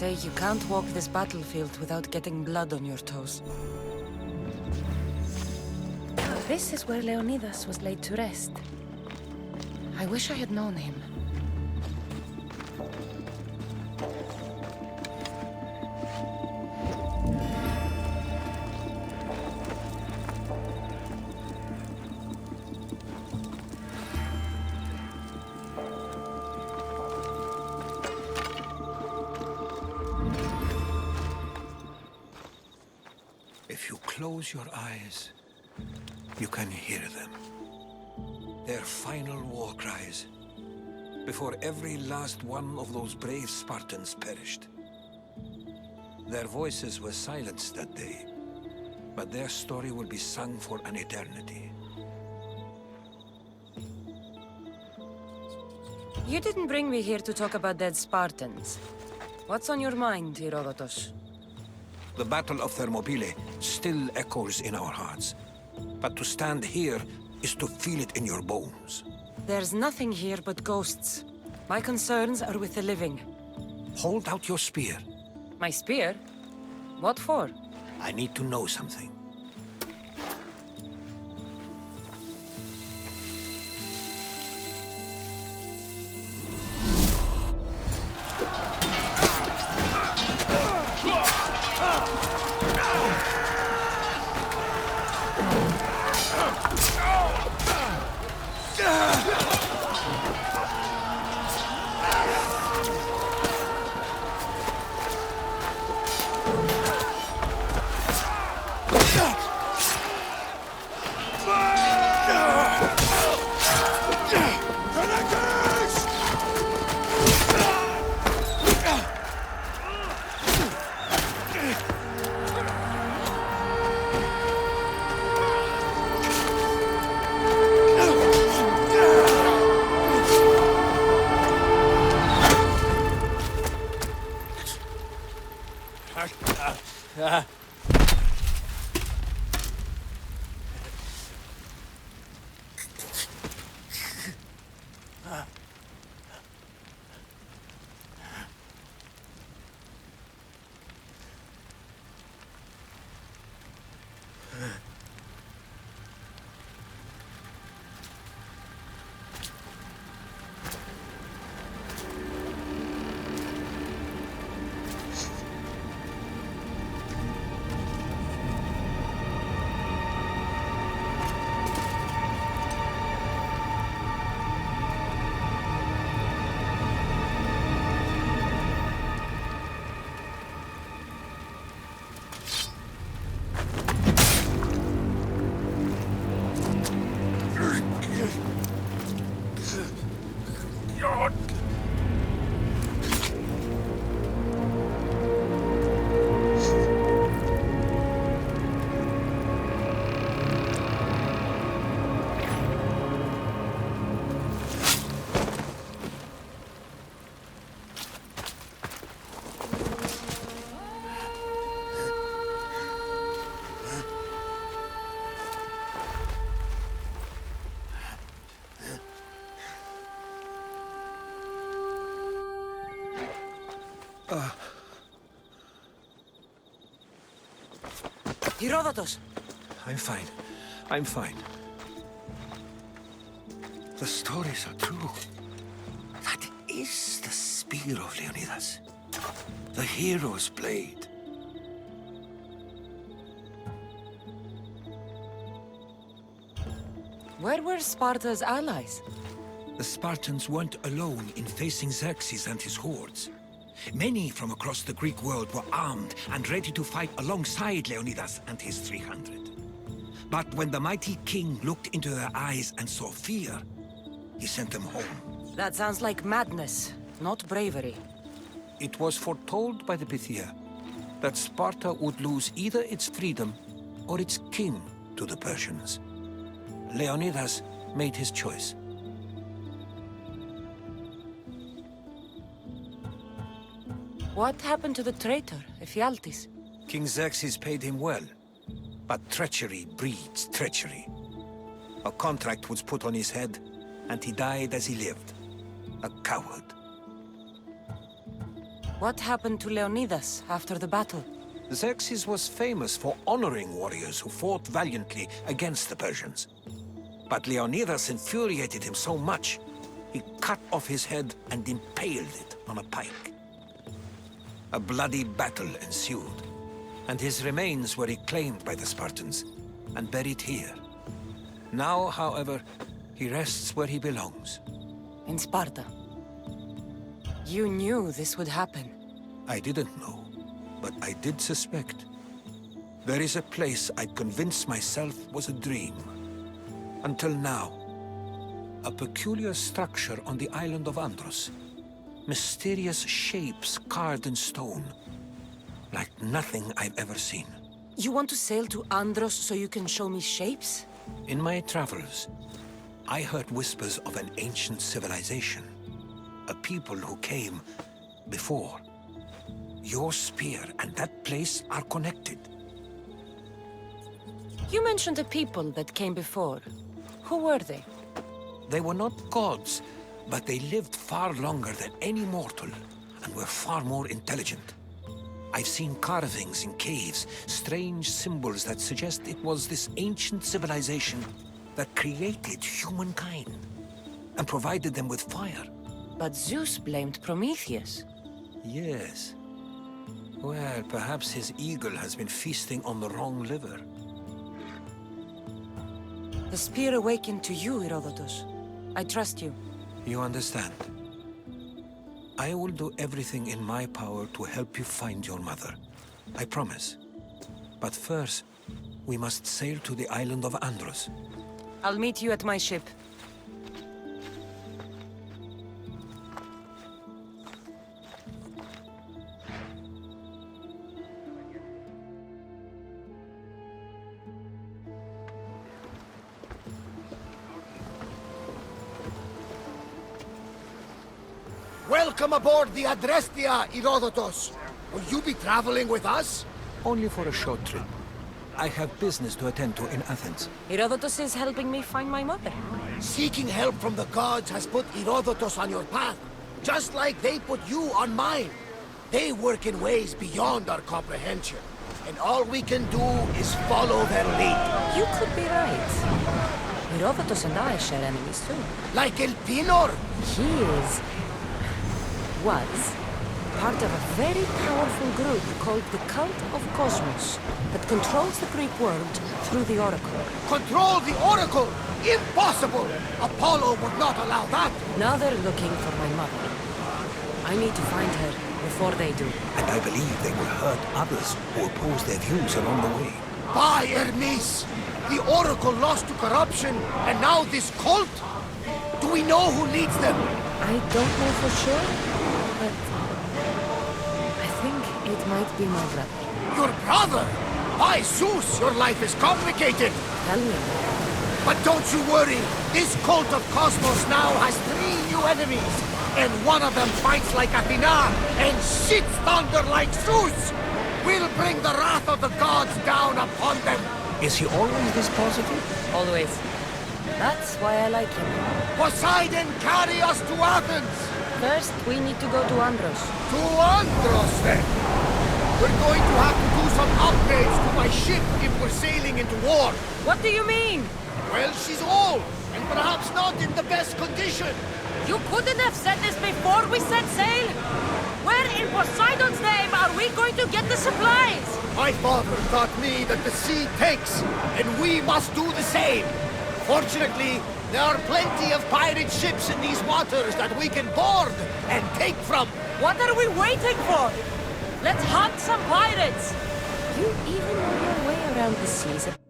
say you can't walk this battlefield without getting blood on your toes. This is where Leonidas was laid to rest. I wish I had known him. If you close your eyes, you can hear them. Their final war cries, before every last one of those brave Spartans perished. Their voices were silenced that day, but their story will be sung for an eternity. You didn't bring me here to talk about dead Spartans. What's on your mind, Herodotus? The Battle of Thermopylae still echoes in our hearts. But to stand here is to feel it in your bones. There's nothing here but ghosts. My concerns are with the living. Hold out your spear. My spear? What for? I need to know something. Herodotus! I'm fine. I'm fine. The stories are true. That is the spear of Leonidas. The hero's blade. Where were Sparta's allies? The Spartans weren't alone in facing Xerxes and his hordes. Many from across the Greek world were armed and ready to fight alongside Leonidas and his 300. But when the mighty king looked into their eyes and saw fear, he sent them home. That sounds like madness, not bravery. It was foretold by the Pythia that Sparta would lose either its freedom or its king to the Persians. Leonidas made his choice. What happened to the traitor, Ephialtes? King Xerxes paid him well, but treachery breeds treachery. A contract was put on his head, and he died as he lived. A coward. What happened to Leonidas after the battle? Xerxes was famous for honoring warriors who fought valiantly against the Persians. But Leonidas infuriated him so much, he cut off his head and impaled it on a pike. A bloody battle ensued, and his remains were reclaimed by the Spartans and buried here. Now, however, he rests where he belongs. In Sparta. You knew this would happen. I didn't know, but I did suspect. There is a place I'd convinced myself was a dream. Until now. A peculiar structure on the island of Andros. Mysterious shapes carved in stone. Like nothing I've ever seen. You want to sail to Andros so you can show me shapes? In my travels, I heard whispers of an ancient civilization. A people who came before. Your spear and that place are connected. You mentioned a people that came before. Who were they? They were not gods, but they lived far longer than any mortal, and were far more intelligent. I've seen carvings in caves, strange symbols that suggest it was this ancient civilization that created humankind, and provided them with fire. But Zeus blamed Prometheus. Yes. Well, perhaps his eagle has been feasting on the wrong liver. The spear awakened to you, Herodotus. I trust you. You understand. I will do everything in my power to help you find your mother. I promise. But first, we must sail to the island of Andros. I'll meet you at my ship. Welcome aboard the Adrestia, Herodotus. Will you be traveling with us? Only for a short trip. I have business to attend to in Athens. Herodotus is helping me find my mother. Seeking help from the gods has put Herodotus on your path, just like they put you on mine. They work in ways beyond our comprehension, and all we can do is follow their lead. You could be right. Herodotus and I share enemies too. Like Elpinor. He was part of a very powerful group called the Cult of Cosmos that controls the Greek world through the Oracle. Control the Oracle! Impossible! Apollo would not allow that! Now they're looking for my mother. I need to find her before they do. And I believe they will hurt others who oppose their views along the way. By Hermes! The Oracle lost to corruption, and now this cult? Do we know who leads them? I don't know for sure, but I think it might be my brother. Your brother? By Zeus, your life is complicated! Tell me. But don't you worry, this cult of Cosmos now has 3 new enemies, and one of them fights like Athena and shits thunder like Zeus! We'll bring the wrath of the gods down upon them! Is he always this positive? Always. That's why I like him. Poseidon, carry us to Athens! First, we need to go to Andros. To Andros, then! We're going to have to do some upgrades to my ship if we're sailing into war. What do you mean? Well, she's old, and perhaps not in the best condition. You couldn't have said this before we set sail? Where in Poseidon's name are we going to get the supplies? My father taught me that the sea takes, and we must do the same. Fortunately, there are plenty of pirate ships in these waters that we can board and take from. What are we waiting for? Let's hunt some pirates! You even know your way around the seas a